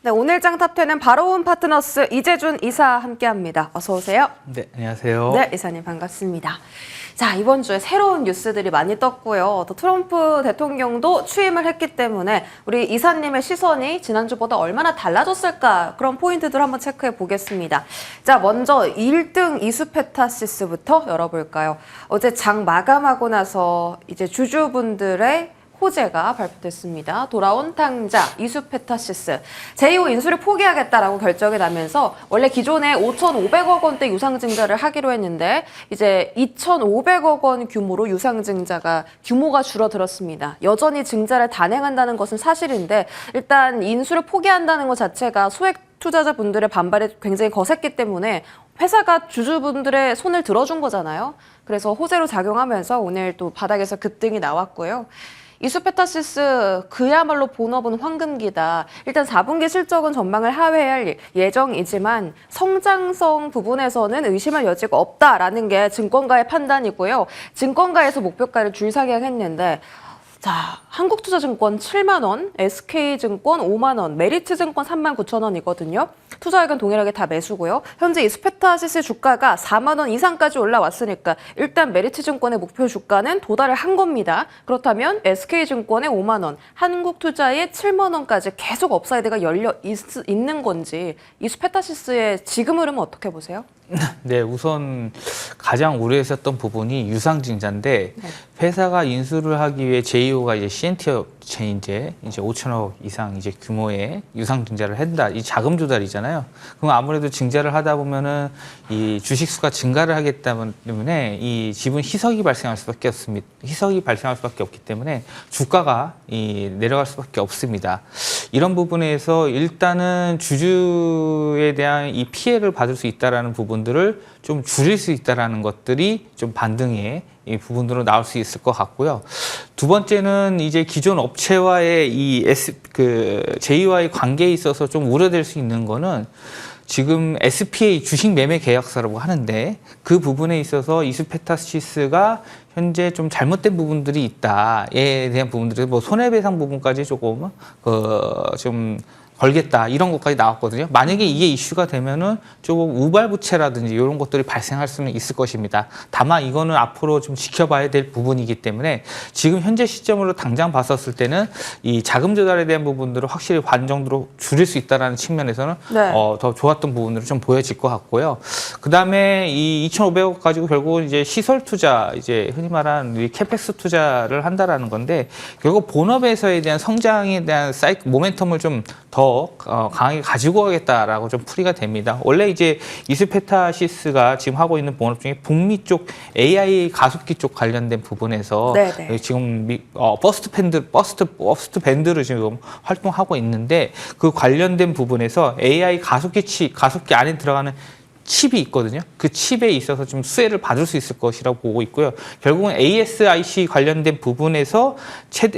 네, 오늘 장 탑10은 바로운 파트너스 이재준 이사 함께합니다. 어서 오세요. 네, 안녕하세요. 네, 이사님 반갑습니다. 자, 이번 주에 새로운 뉴스들이 많이 떴고요. 또 트럼프 대통령도 취임을 했기 때문에 우리 이사님의 시선이 지난주보다 얼마나 달라졌을까 그런 포인트들 한번 체크해 보겠습니다. 자, 먼저 1등 이수페타시스부터 열어볼까요? 어제 장 마감하고 나서 이제 주주분들의 호재가 발표됐습니다. 돌아온 탕자 이수페타시스 제2호 인수를 포기하겠다라고 결정이 나면서 원래 기존에 5,500억 원대 유상증자를 하기로 했는데 이제 2,500억 원 규모로 유상증자가 규모가 줄어들었습니다. 여전히 증자를 단행한다는 것은 사실인데 일단 인수를 포기한다는 것 자체가 소액 투자자분들의 반발이 굉장히 거셌기 때문에 회사가 주주분들의 손을 들어준 거잖아요. 그래서 호재로 작용하면서 오늘 또 바닥에서 급등이 나왔고요. 이수페타시스 그야말로 본업은 황금기다. 일단 4분기 실적은 전망을 하회할 예정이지만 성장성 부분에서는 의심할 여지가 없다라는 게 증권가의 판단이고요. 증권가에서 목표가를 줄상향했는데 자, 한국투자증권 7만 원, SK증권 5만 원, 메리츠증권 3만 9천 원이거든요. 투자액은 동일하게 다 매수고요. 현재 이수페타시스 주가가 4만 원 이상까지 올라왔으니까 일단 메리츠증권의 목표 주가는 도달을 한 겁니다. 그렇다면 SK증권의 5만 원, 한국투자의 7만 원까지 계속 업사이드가 열려 있는 건지 이수페타시스의 지금 흐름은 어떻게 보세요? 네, 우선 가장 우려했었던 부분이 유상증자인데 회사가 인수를 하기 위해 제2호가 이제 CNT 업체 이제 5천억 이상 이제 규모의 유상증자를 한다. 이 자금 조달이잖아요. 그럼 아무래도 증자를 하다 보면은 이 주식 수가 증가를 하기 때문에 이 지분 희석이 발생할 수밖에 없습니다. 희석이 발생할 수밖에 없기 때문에 주가가 내려갈 수밖에 없습니다. 이런 부분에서 일단은 주주에 대한 이 피해를 받을 수 있다라는 부분들을 좀 줄일 수 있다라는 것들이 좀 반등의 이 부분으로 나올 수 있을 것 같고요. 두 번째는 이제 기존 업체와의 이 제2와의 관계에 있어서 좀 우려될 수 있는 거는 지금 SPA 주식 매매 계약서라고 하는데 그 부분에 있어서 이수페타시스가 현재 좀 잘못된 부분들이 있다에 대한 부분들이 뭐 손해배상 부분까지 조금 좀 걸겠다 이런 것까지 나왔거든요. 만약에 이게 이슈가 되면은 조금 우발부채라든지 이런 것들이 발생할 수는 있을 것입니다. 다만 이거는 앞으로 좀 지켜봐야 될 부분이기 때문에 지금 현재 시점으로 당장 봤었을 때는 이 자금 조달에 대한 부분들을 확실히 반 정도로 줄일 수 있다라는 측면에서는 네. 더 좋았던 부분으로 좀 보여질 것 같고요. 그 다음에 이 2,500억 가지고 결국은 이제 시설 투자, 이제 흔히 말하는 이 캐펙스 투자를 한다라는 건데 결국 본업에서에 대한 성장에 대한 모멘텀을 좀 더 강하게 가지고 가겠다라고 좀 풀이가 됩니다. 원래 이제 이수페타시스가 지금 하고 있는 본업 중에 북미 쪽 AI 가속기 쪽 관련된 부분에서 네네. 지금 버스트 밴드를 지금 활동하고 있는데 그 관련된 부분에서 AI 가속기 안에 들어가는 칩이 있거든요. 그 칩에 있어서 좀 수혜를 받을 수 있을 것이라고 보고 있고요. 결국은 ASIC 관련된 부분에서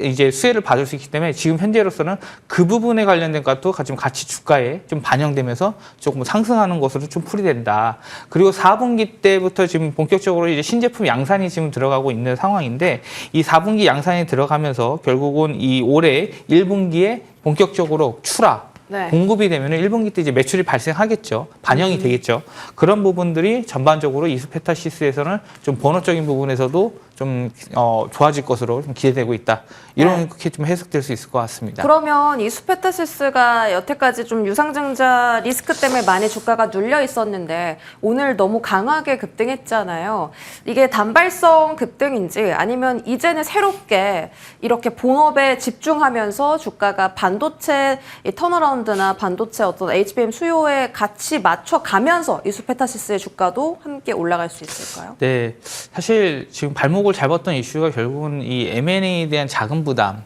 이제 수혜를 받을 수 있기 때문에 지금 현재로서는 그 부분에 관련된 것도 지금 같이 주가에 좀 반영되면서 조금 상승하는 것으로 좀 풀이된다. 그리고 4분기 때부터 지금 본격적으로 이제 신제품 양산이 지금 들어가고 있는 상황인데 이 4분기 양산이 들어가면서 결국은 이 올해 1분기에 본격적으로 네. 공급이 되면 1분기 때 이제 매출이 발생하겠죠. 반영이 되겠죠. 그런 부분들이 전반적으로 이수페타시스에서는 좀 번호적인 부분에서도 좀 좋아질 것으로 좀 기대되고 있다. 이렇게 좀 해석될 수 있을 것 같습니다. 그러면 이수페타시스가 여태까지 좀 유상증자 리스크 때문에 많이 주가가 눌려 있었는데 오늘 너무 강하게 급등했잖아요. 이게 단발성 급등인지 아니면 이제는 새롭게 이렇게 본업에 집중하면서 주가가 반도체 턴어라운드나 반도체 어떤 HBM 수요에 같이 맞춰가면서 이수페타시스의 주가도 함께 올라갈 수 있을까요? 네, 사실 지금 발목을 잡았던 이슈가 결국은 이 M&A에 대한 자금 부담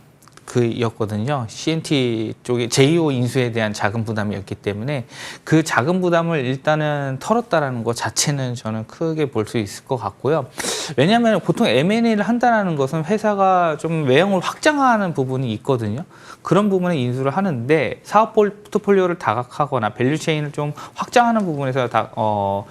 였거든요. CNT 쪽에 제2호 인수에 대한 자금 부담이었기 때문에 그 자금 부담을 일단은 털었다라는 것 자체는 저는 크게 볼 수 있을 것 같고요. 왜냐하면 보통 M&A를 한다는 것은 회사가 좀 외형을 확장하는 부분이 있거든요. 그런 부분에 인수를 하는데 사업 포트폴리오를 다각하거나 밸류체인을 좀 확장하는 부분에서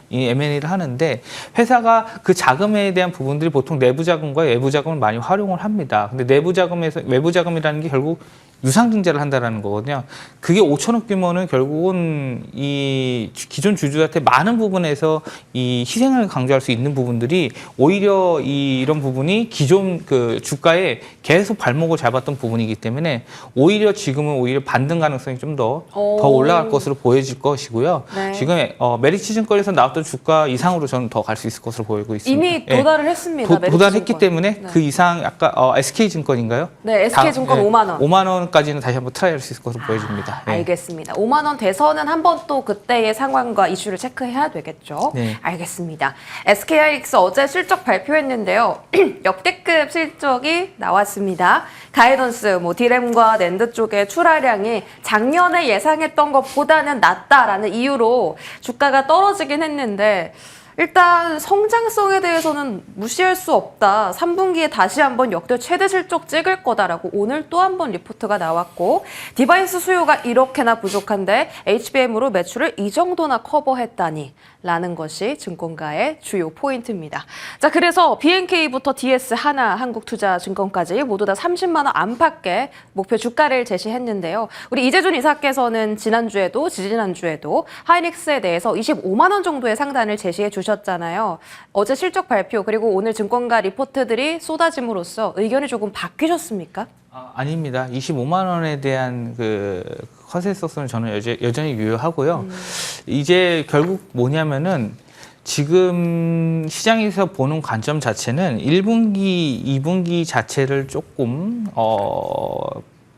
이 M&A를 하는데 회사가 그 자금에 대한 부분들이 보통 내부 자금과 외부 자금을 많이 활용을 합니다. 근데 내부 자금에서 외부 자금이라는 게 결국 유상증자를 한다라는 거거든요. 그게 5천억 규모는 결국은 이 기존 주주한테 많은 부분에서 이 희생을 강조할 수 있는 부분들이 오히려 이런 부분이 기존 그 주가에 계속 발목을 잡았던 부분이기 때문에 오히려 지금은 오히려 반등 가능성이 좀 더 올라갈 것으로 보여질 것이고요. 네. 지금 메리츠증권에서 나왔던 주가 이상으로 저는 더 갈 수 있을 것으로 보이고 있습니다. 이미 도달을 했습니다. 도달했기 메리츠증권. 때문에 네. 그 이상 아까 SK증권인가요? 네, SK증권 5만 원. 5만 원까지는 다시 한번 트라이할 수 있을 것으로 보여집니다. 예. 알겠습니다. 5만 원 돼서는 한번 또 그때의 상황과 이슈를 체크해야 되겠죠. 네. 알겠습니다. SK하이닉스 어제 실적 발표했는데요. 역대급 실적이 나왔습니다. 가이던스, 디램과 낸드 쪽의 출하량이 작년에 예상했던 것보다는 낮다라는 이유로 주가가 떨어지긴 했는데 일단 성장성에 대해서는 무시할 수 없다. 3분기에 다시 한번 역대 최대 실적 찍을 거다라고 오늘 또 한 번 리포트가 나왔고 디바이스 수요가 이렇게나 부족한데 HBM으로 매출을 이 정도나 커버했다니 라는 것이 증권가의 주요 포인트입니다. 자, 그래서 BNK부터 DS, 하나, 한국투자증권까지 모두 다 30만 원 안팎의 목표 주가를 제시했는데요. 우리 이재준 이사께서는 지난주에도 지지난주에도 하이닉스에 대해서 25만 원 정도의 상단을 제시해 주셨잖아요. 어제 실적 발표 그리고 오늘 증권가 리포트들이 쏟아짐으로써 의견이 조금 바뀌셨습니까? 아닙니다. 25만 원에 대한 그 컨센서스는 저는 여전히 유효하고요. 이제 결국 뭐냐면은 지금 시장에서 보는 관점 자체는 1분기, 2분기 자체를 조금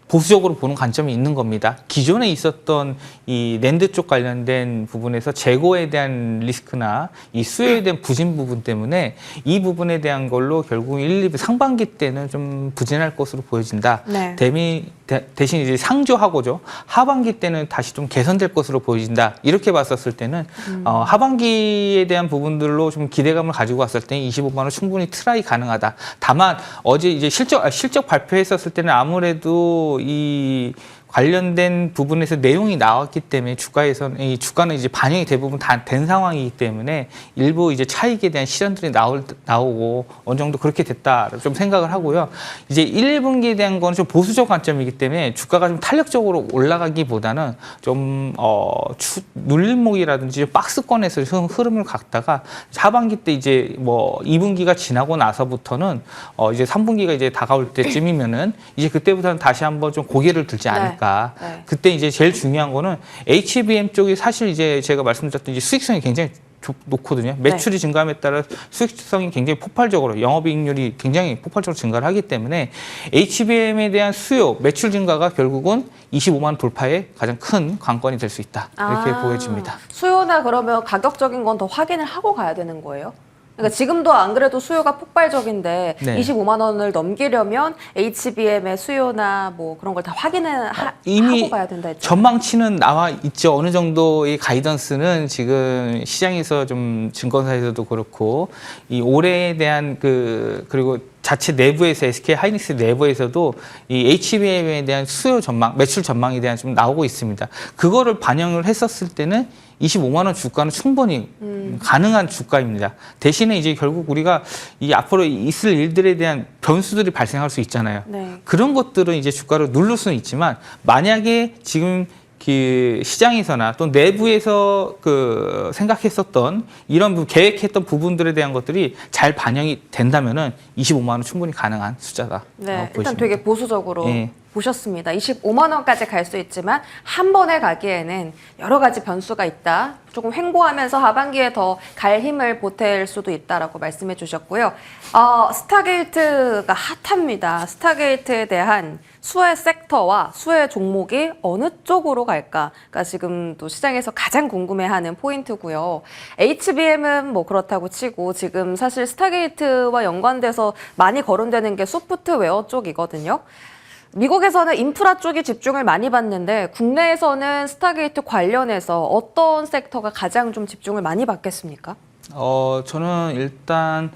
보수적으로 보는 관점이 있는 겁니다. 기존에 있었던 이 낸드 쪽 관련된 부분에서 재고에 대한 리스크나 이 수요에 대한 부진 부분 때문에 이 부분에 대한 걸로 결국 1, 2부 상반기 때는 좀 부진할 것으로 보여진다. 네. 대신 이제 상조하고죠. 하반기 때는 다시 좀 개선될 것으로 보여진다. 이렇게 봤었을 때는 하반기에 대한 부분들로 좀 기대감을 가지고 왔을 때 25만 원 충분히 트라이 가능하다. 다만 어제 이제 실적 발표했었을 때는 아무래도 이 관련된 부분에서 내용이 나왔기 때문에 이 주가는 이제 반영이 대부분 다 된 상황이기 때문에 일부 이제 차익에 대한 실현들이 나오고 어느 정도 그렇게 됐다 좀 생각을 하고요. 이제 1, 2분기에 대한 건 좀 보수적 관점이기 때문에 주가가 좀 탄력적으로 올라가기보다는 좀 눌림목이라든지 박스권에서 흐름을 갖다가 하반기 때 이제 2분기가 지나고 나서부터는 이제 3분기가 이제 다가올 때쯤이면은 이제 그때부터는 다시 한번 좀 고개를 들지 않을까. 네. 그때 이제 제일 중요한 거는 HBM 쪽이 사실 이제 제가 말씀드렸던 이제 수익성이 굉장히 높거든요. 매출이 증가함에 따라 수익성이 굉장히 폭발적으로 영업이익률이 굉장히 폭발적으로 증가를 하기 때문에 HBM에 대한 수요, 매출 증가가 결국은 25만 원 돌파에 가장 큰 관건이 될 수 있다. 이렇게 보여집니다. 수요나 그러면 가격적인 건 더 확인을 하고 가야 되는 거예요? 그러니까 지금도 안 그래도 수요가 폭발적인데 네. 25만 원을 넘기려면 HBM의 수요나 그런 걸 다 확인을 이미 하고 가야 된다 했죠. 전망치는 나와 있죠. 어느 정도의 가이던스는 지금 시장에서 좀 증권사에서도 그렇고 이 올해에 대한 그리고 자체 내부에서 SK 하이닉스 내부에서도 이 HBM에 대한 수요 전망, 매출 전망에 대한 좀 나오고 있습니다. 그거를 반영을 했었을 때는 25만 원 주가는 충분히 가능한 주가입니다. 대신에 이제 결국 우리가 이 앞으로 있을 일들에 대한 변수들이 발생할 수 있잖아요. 네. 그런 것들은 이제 주가를 누를 수는 있지만 만약에 지금 그 시장에서나 또 내부에서 생각했었던 이런 계획했던 부분들에 대한 것들이 잘 반영이 된다면은 25만 원 충분히 가능한 숫자다. 네, 보십니다. 일단 되게 보수적으로 예. 보셨습니다. 25만 원까지 갈 수 있지만 한 번에 가기에는 여러 가지 변수가 있다. 조금 횡보하면서 하반기에 더 갈 힘을 보탤 수도 있다라고 말씀해 주셨고요. 스타게이트가 핫합니다. 스타게이트에 대한 수혜 섹터와 수혜 종목이 어느 쪽으로 갈까? 그러니까 지금 또 시장에서 가장 궁금해하는 포인트고요. HBM은 그렇다고 치고 지금 사실 스타게이트와 연관돼서 많이 거론되는 게 소프트웨어 쪽이거든요. 미국에서는 인프라 쪽이 집중을 많이 받는데 국내에서는 스타게이트 관련해서 어떤 섹터가 가장 좀 집중을 많이 받겠습니까? 저는 일단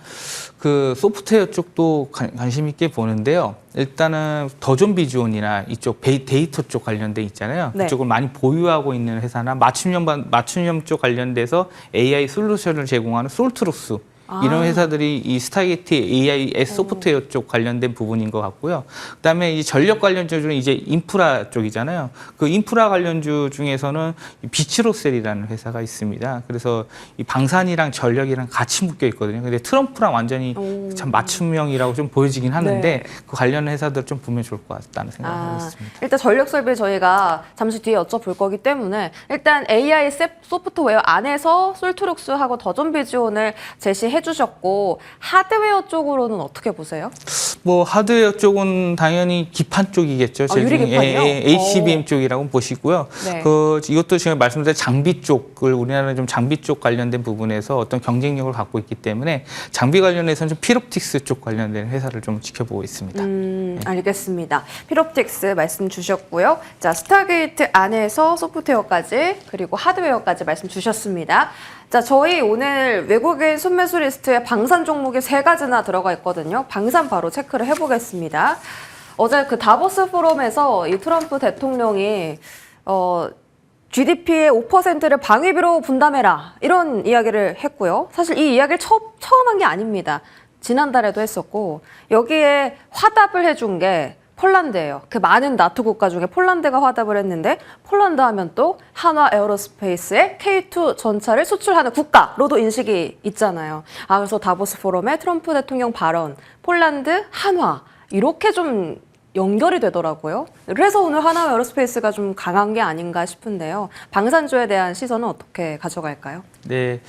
그 소프트웨어 쪽도 관심 있게 보는데요. 일단은 더존비주온이나 이쪽 데이터 쪽 관련돼 있잖아요. 네. 그쪽을 많이 보유하고 있는 회사나 맞춤형 쪽 관련돼서 AI 솔루션을 제공하는 솔트로스 이런 회사들이 이 스타게이트 AI 소프트웨어 쪽 관련된 부분인 것 같고요. 그다음에 이 전력 관련주 중에 이제 인프라 쪽이잖아요. 그 인프라 관련주 중에서는 비츠로셀이라는 회사가 있습니다. 그래서 이 방산이랑 전력이랑 같이 묶여 있거든요. 근데 트럼프랑 완전히 참 맞춤형이라고 좀 보여지긴 하는데 네. 그 관련 회사들 좀 보면 좋을 것 같다는 생각을 하고 있습니다. 일단 전력 설비 저희가 잠시 뒤에 여쭤볼 거기 때문에 일단 AI 소프트웨어 안에서 솔트룩스하고 더존비즈온을 제시해 주셨고 하드웨어 쪽으로는 어떻게 보세요? 뭐 하드웨어 쪽은 당연히 기판 쪽이겠죠. 유리기판이요? HBM 쪽이라고 보시고요. 네. 이것도 지금 말씀드린 장비 쪽을 우리나라는 좀 장비 쪽 관련된 부분에서 어떤 경쟁력을 갖고 있기 때문에 장비 관련해서는 좀 필옵틱스 쪽 관련된 회사를 좀 지켜보고 있습니다. 알겠습니다. 필옵틱스 말씀 주셨고요. 자, 스타게이트 안에서 소프트웨어까지 그리고 하드웨어까지 말씀 주셨습니다. 자, 저희 오늘 외국인 순매수 리스트에 방산 종목이 3가지나 들어가 있거든요. 방산 바로 체크를 해보겠습니다. 어제 그 다보스 포럼에서 이 트럼프 대통령이 GDP의 5%를 방위비로 분담해라 이런 이야기를 했고요. 사실 이 이야기를 처음 한 게 아닙니다. 지난달에도 했었고 여기에 화답을 해준 게 폴란드예요. 그 많은 나토 국가 중에 폴란드가 화답을 했는데 폴란드 하면 또 한화 에어로스페이스의 K2 전차를 수출하는 국가로도 인식이 있잖아요. 그래서 다보스 포럼의 트럼프 대통령 발언, 폴란드, 한화 이렇게 좀 연결이 되더라고요. 그래서 오늘 한화 에어로스페이스가 좀 강한 게 아닌가 싶은데요. 방산주에 대한 시선은 어떻게 가져갈까요? 네,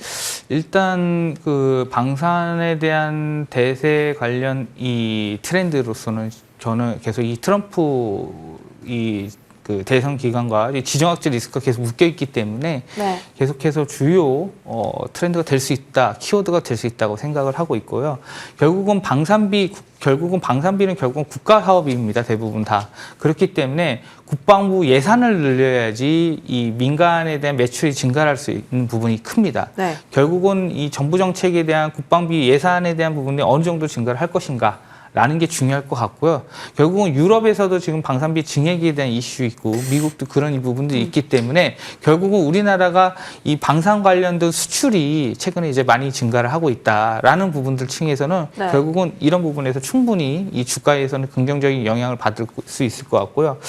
일단 그 방산에 대한 대세 관련 이 트렌드로서는 저는 계속 이 트럼프 그 대선 기간과 지정학적 리스크가 계속 묶여 있기 때문에 네. 계속해서 주요 트렌드가 될 수 있다, 키워드가 될 수 있다고 생각을 하고 있고요. 결국은 방산비는 결국은 국가 사업입니다. 대부분 다. 그렇기 때문에 국방부 예산을 늘려야지 이 민간에 대한 매출이 증가할 수 있는 부분이 큽니다. 네. 결국은 이 정부 정책에 대한 국방비 예산에 대한 부분이 어느 정도 증가를 할 것인가. 라는 게 중요할 것 같고요. 결국은 유럽에서도 지금 방산비 증액에 대한 이슈 있고 미국도 그런 부분들이 있기 때문에 결국은 우리나라가 이 방산 관련된 수출이 최근에 이제 많이 증가를 하고 있다라는 부분들 층에서는 네. 결국은 이런 부분에서 충분히 이 주가에서는 긍정적인 영향을 받을 수 있을 것 같고요.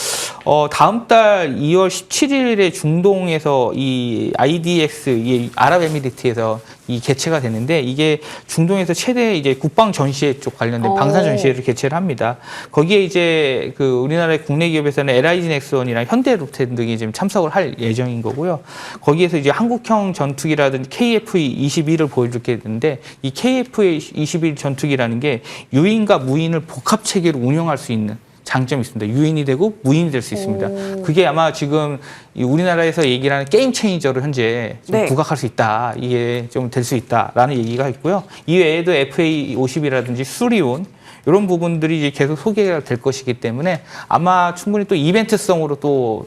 다음 달 2월 17일에 중동에서 이 IDX, 이 아랍에미리트에서 이 개최가 되는데 이게 중동에서 최대 이제 국방 전시회 쪽 관련된 방산 전시회를 개최를 합니다. 거기에 이제 그 우리나라의 국내 기업에서는 LIG 넥스원이랑 현대로템 등이 지금 참석을 할 예정인 거고요. 거기에서 이제 한국형 전투기라든지 KF-21을 보여주게 되는데 이 KF-21 전투기라는 게 유인과 무인을 복합 체계로 운영할 수 있는 장점이 있습니다. 유인이 되고 무인이 될 수 있습니다. 그게 아마 지금 우리나라에서 얘기를 하는 게임 체인저로 현재 좀 네. 부각할 수 있다. 이게 좀 될 수 있다라는 얘기가 있고요. 이외에도 FA-50이라든지 수리온 이런 부분들이 이제 계속 소개가 될 것이기 때문에 아마 충분히 또 이벤트성으로 또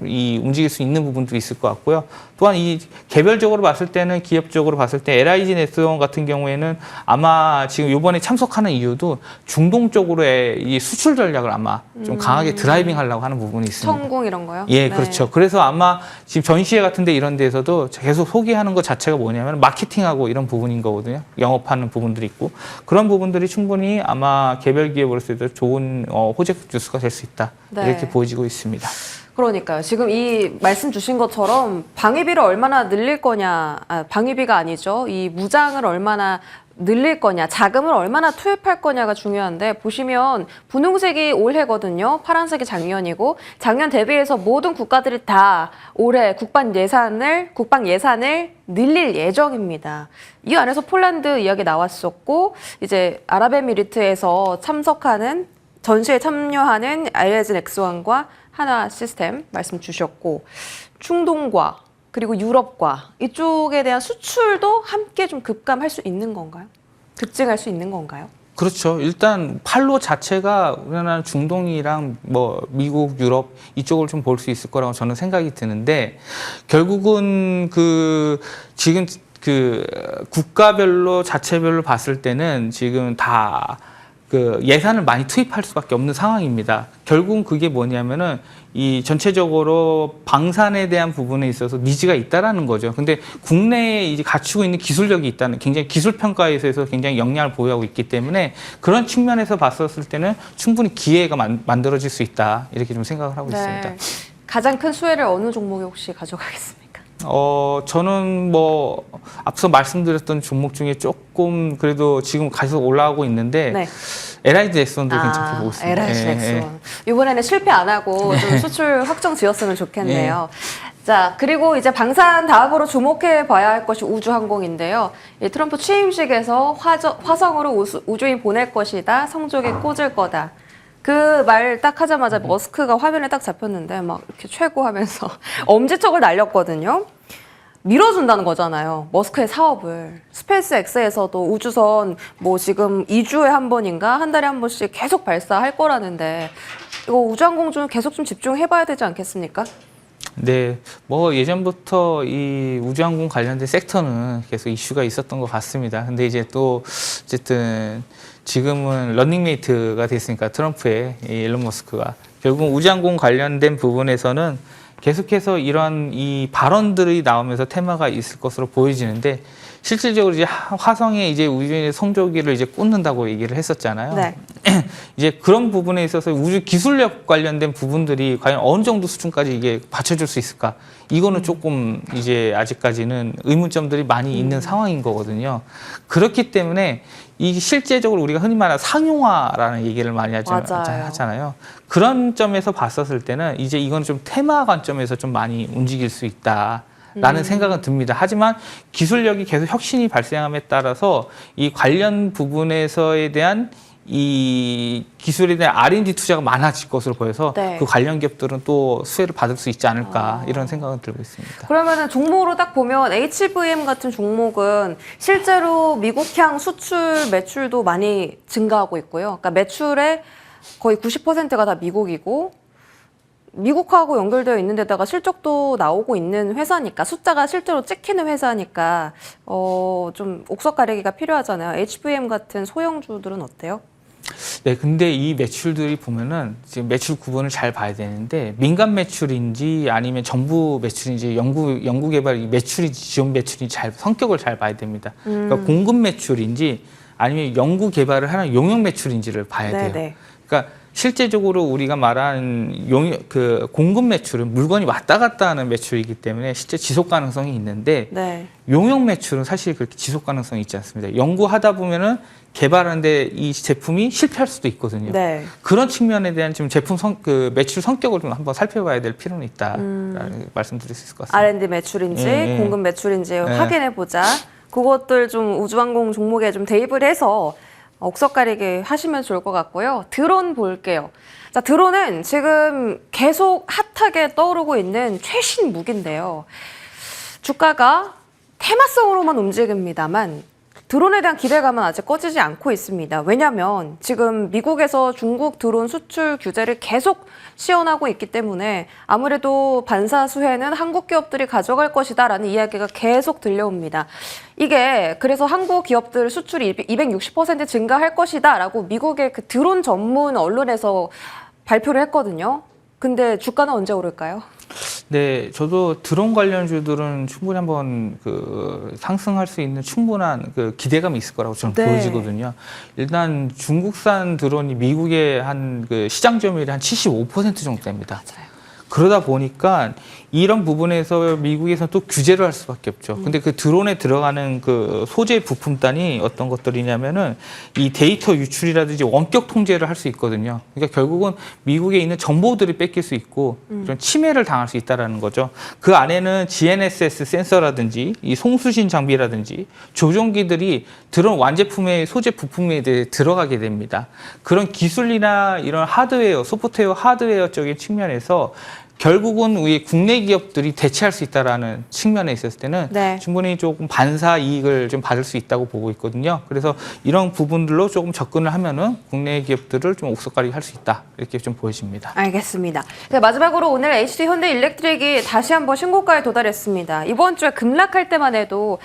이 움직일 수 있는 부분도 있을 것 같고요. 또한 이 개별적으로 봤을 때는 기업적으로 봤을 때 LIG 넥스원 같은 경우에는 아마 지금 이번에 참석하는 이유도 중동 쪽으로의 이 수출 전략을 아마 좀 강하게 드라이빙 하려고 하는 부분이 있습니다. 성공 이런 거요? 예, 네. 그렇죠. 그래서 아마 지금 전시회 같은데 이런 데서도 계속 소개하는 것 자체가 뭐냐면 마케팅하고 이런 부분인 거거든요. 영업하는 부분들이 있고 그런 부분들이 충분히 아마 개별 기업으로서도 좋은 호재 뉴스가 될 수 있다. 네. 이렇게 보여지고 있습니다. 그러니까요. 지금 이 말씀 주신 것처럼 방위비를 얼마나 늘릴 거냐, 방위비가 아니죠. 이 무장을 얼마나 늘릴 거냐, 자금을 얼마나 투입할 거냐가 중요한데 보시면 분홍색이 올해거든요. 파란색이 작년이고 작년 대비해서 모든 국가들이 다 올해 국방 예산을 늘릴 예정입니다. 이 안에서 폴란드 이야기 나왔었고 이제 아랍에미리트에서 참석하는 전시에 참여하는 LIG 넥스원과 한화 시스템 말씀 주셨고 중동과 그리고 유럽과 이쪽에 대한 수출도 함께 좀 급감할 수 있는 건가요? 급증할 수 있는 건가요? 그렇죠. 일단 판로 자체가 우리나라 중동이랑 뭐 미국, 유럽 이쪽을 좀 볼 수 있을 거라고 저는 생각이 드는데 결국은 지금 국가별로 자체별로 봤을 때는 지금 다 그 예산을 많이 투입할 수밖에 없는 상황입니다. 결국은 그게 뭐냐면은 이 전체적으로 방산에 대한 부분에 있어서 니즈가 있다라는 거죠. 근데 국내에 이제 갖추고 있는 기술력이 있다는, 굉장히 기술 평가에 있어서 굉장히 역량을 보유하고 있기 때문에 그런 측면에서 봤었을 때는 충분히 기회가 만들어질 수 있다, 이렇게 좀 생각을 하고 있습니다. 가장 큰 수혜를 어느 종목이 혹시 가져가겠습니까? 저는 뭐 앞서 말씀드렸던 종목 중에 조금 그래도 지금 계속 올라가고 있는데 네. LIG 엑선도 괜찮게 보고 있습니다. LIG 엑선. 이번에는 실패 안 하고 좀 수출 확정 지었으면 좋겠네요. 자, 그리고 이제 방산 다음으로 주목해 봐야 할 것이 우주항공인데요. 이 트럼프 취임식에서 화성으로 우주인 보낼 것이다, 성적에 꽂을 거다. 그 말 딱 하자마자 머스크가 화면에 딱 잡혔는데 막 이렇게 최고 하면서 엄지척을 날렸거든요. 밀어준다는 거잖아요. 머스크의 사업을. 스페이스 X에서도 우주선 뭐 지금 2주에 한 번인가 한 달에 한 번씩 계속 발사할 거라는데 이거 우주항공 좀 계속 좀 집중해봐야 되지 않겠습니까? 네, 뭐 예전부터 이 우주항공 관련된 섹터는 계속 이슈가 있었던 것 같습니다. 근데 이제 또 어쨌든 지금은 런닝메이트가 됐으니까 트럼프의 이 일론 머스크가 결국 우주항공 관련된 부분에서는 계속해서 이런 이 발언들이 나오면서 테마가 있을 것으로 보여지는데 실질적으로 이제 화성에 이제 우주인의 성조기를 이제 꽂는다고 얘기를 했었잖아요. 네. 이제 그런 부분에 있어서 우주 기술력 관련된 부분들이 과연 어느 정도 수준까지 이게 받쳐줄 수 있을까? 이거는 조금 이제 아직까지는 의문점들이 많이 있는 상황인 거거든요. 그렇기 때문에 이 실제적으로 우리가 흔히 말하는 상용화라는 얘기를 많이 하잖아요. 그런 점에서 봤었을 때는 이제 이건 좀 테마 관점에서 좀 많이 움직일 수 있다. 라는 생각은 듭니다. 하지만 기술력이 계속 혁신이 발생함에 따라서 이 관련 부분에서에 대한 이 기술에 대한 R&D 투자가 많아질 것으로 보여서 네. 그 관련 기업들은 또 수혜를 받을 수 있지 않을까 이런 생각은 들고 있습니다. 그러면은 종목으로 딱 보면 HVM 같은 종목은 실제로 미국향 수출 매출도 많이 증가하고 있고요. 그러니까 매출의 거의 90%가 다 미국이고 미국하고 연결되어 있는 데다가 실적도 나오고 있는 회사니까 숫자가 실제로 찍히는 회사니까 좀 옥석 가리기가 필요하잖아요. HVM 같은 소형주들은 어때요? 네, 근데 이 매출들이 보면은 지금 매출 구분을 잘 봐야 되는데 민간 매출인지 아니면 정부 매출인지 연구 개발 매출인지 지원 매출인지 성격을 잘 봐야 됩니다. 그러니까 공급 매출인지 아니면 연구 개발을 하는 용역 매출인지를 봐야 돼요. 네네. 그러니까 실제적으로 우리가 말하는 공급 매출은 물건이 왔다 갔다 하는 매출이기 때문에 실제 지속 가능성이 있는데 네. 용역 매출은 사실 그렇게 지속 가능성이 있지 않습니다. 연구하다 보면은 개발하는데 이 제품이 실패할 수도 있거든요. 네. 그런 측면에 대한 지금 제품 매출 성격을 좀 한번 살펴봐야 될 필요는 있다라는 말씀드릴 수 있을 것 같습니다. R&D 매출인지 공급 매출인지 확인해 보자. 그것들 좀 우주항공 종목에 좀 대입을 해서 옥석 가리게 하시면 좋을 것 같고요. 드론 볼게요. 자, 드론은 지금 계속 핫하게 떠오르고 있는 최신 무기인데요. 주가가 테마성으로만 움직입니다만 드론에 대한 기대감은 아직 꺼지지 않고 있습니다. 왜냐하면 지금 미국에서 중국 드론 수출 규제를 계속 시연하고 있기 때문에 아무래도 반사 수혜는 한국 기업들이 가져갈 것이다라는 이야기가 계속 들려옵니다. 이게 그래서 한국 기업들 수출이 260% 증가할 것이다라고 미국의 그 드론 전문 언론에서 발표를 했거든요. 근데 주가는 언제 오를까요? 네, 저도 드론 관련주들은 충분히 한번 상승할 수 있는 충분한 기대감이 있을 거라고 저는 보여지거든요. 일단 중국산 드론이 미국의 한 시장 점유율이 한 75% 정도 됩니다. 맞아요. 그러다 보니까 이런 부분에서 미국에서는 또 규제를 할 수밖에 없죠. 근데 그 드론에 들어가는 그 소재 부품단이 어떤 것들이냐면은 이 데이터 유출이라든지 원격 통제를 할 수 있거든요. 그러니까 결국은 미국에 있는 정보들이 뺏길 수 있고 이런 침해를 당할 수 있다라는 거죠. 그 안에는 GNSS 센서라든지 이 송수신 장비라든지 조종기들이 드론 완제품의 소재 부품에 대해 들어가게 됩니다. 그런 기술이나 이런 하드웨어, 소프트웨어, 하드웨어적인 측면에서 결국은 우리 국내 기업들이 대체할 수 있다라는 측면에 있었을 때는 네. 충분히 조금 반사 이익을 좀 받을 수 있다고 보고 있거든요. 그래서 이런 부분들로 조금 접근을 하면은 국내 기업들을 좀 옥석가리 할 수 있다 이렇게 좀 보여집니다. 알겠습니다. 네, 마지막으로 오늘 HD 현대일렉트릭이 다시 한번 신고가에 도달했습니다. 이번 주에 급락할 때만 해도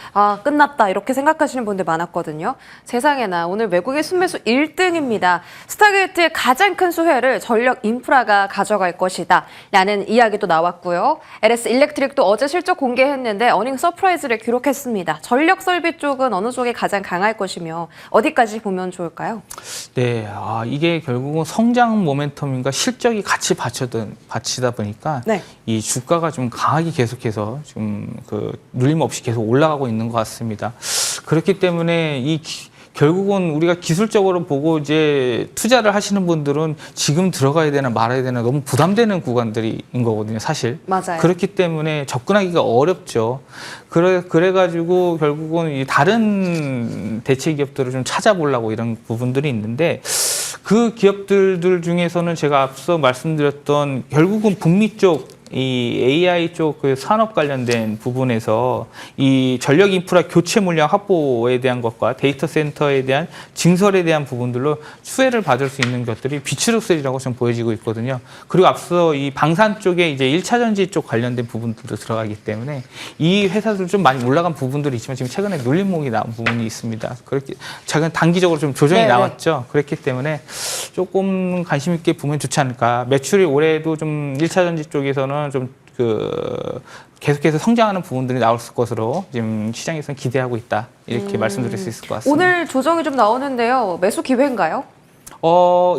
끝났다 이렇게 생각하시는 분들 많았거든요. 세상에나 오늘 외국인 순매수 1등입니다. 스타게이트의 가장 큰 수혜를 전력 인프라가 가져갈 것이다 라는 이야기도 나왔고요. LS 일렉트릭도 어제 실적 공개했는데 어닝 서프라이즈를 기록했습니다. 전력 설비 쪽은 어느 쪽이 가장 강할 것이며 어디까지 보면 좋을까요? 네, 이게 결국은 성장 모멘텀인가 실적이 같이 받치다 보니까 네. 이 주가가 좀 강하게 계속해서 좀 눌림 없이 계속 올라가고 있는 것 같습니다. 그렇기 때문에 결국은 우리가 기술적으로 보고 이제 투자를 하시는 분들은 지금 들어가야 되나 말아야 되나 너무 부담되는 구간들인 거거든요, 사실. 맞아요. 그렇기 때문에 접근하기가 어렵죠. 그래가지고 결국은 이 다른 대체 기업들을 좀 찾아보려고 이런 부분들이 있는데 그 기업들 중에서는 제가 앞서 말씀드렸던 결국은 북미 쪽 이 AI 쪽 그 산업 관련된 부분에서 이 전력 인프라 교체 물량 확보에 대한 것과 데이터 센터에 대한 증설에 대한 부분들로 수혜를 받을 수 있는 것들이 비추룩셀이라고 좀 보여지고 있거든요. 그리고 앞서 이 방산 쪽에 이제 1차 전지 쪽 관련된 부분들도 들어가기 때문에 이 회사들 좀 많이 올라간 부분들이 있지만 지금 최근에 눌림목이 나온 부분이 있습니다. 그렇게 최근 단기적으로 좀 조정이 네네. 나왔죠. 그렇기 때문에 조금 관심 있게 보면 좋지 않을까. 매출이 올해도 좀 1차 전지 쪽에서는 좀 계속해서 성장하는 부분들이 나올 것으로 지금 시장에서는 기대하고 있다. 이렇게 말씀드릴 수 있을 것 같습니다. 오늘 조정이 좀 나오는데요. 매수 기회인가요?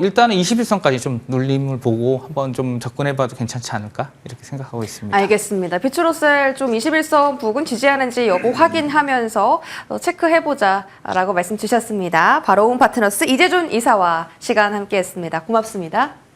일단은 21선까지 좀 눌림을 보고 한번 좀 접근해봐도 괜찮지 않을까 이렇게 생각하고 있습니다. 알겠습니다. 비추로셀 좀 21선 부근 지지하는지 여부 확인하면서 체크해보자라고 말씀 주셨습니다. 바로운 파트너스 이재준 이사와 시간 함께했습니다. 고맙습니다.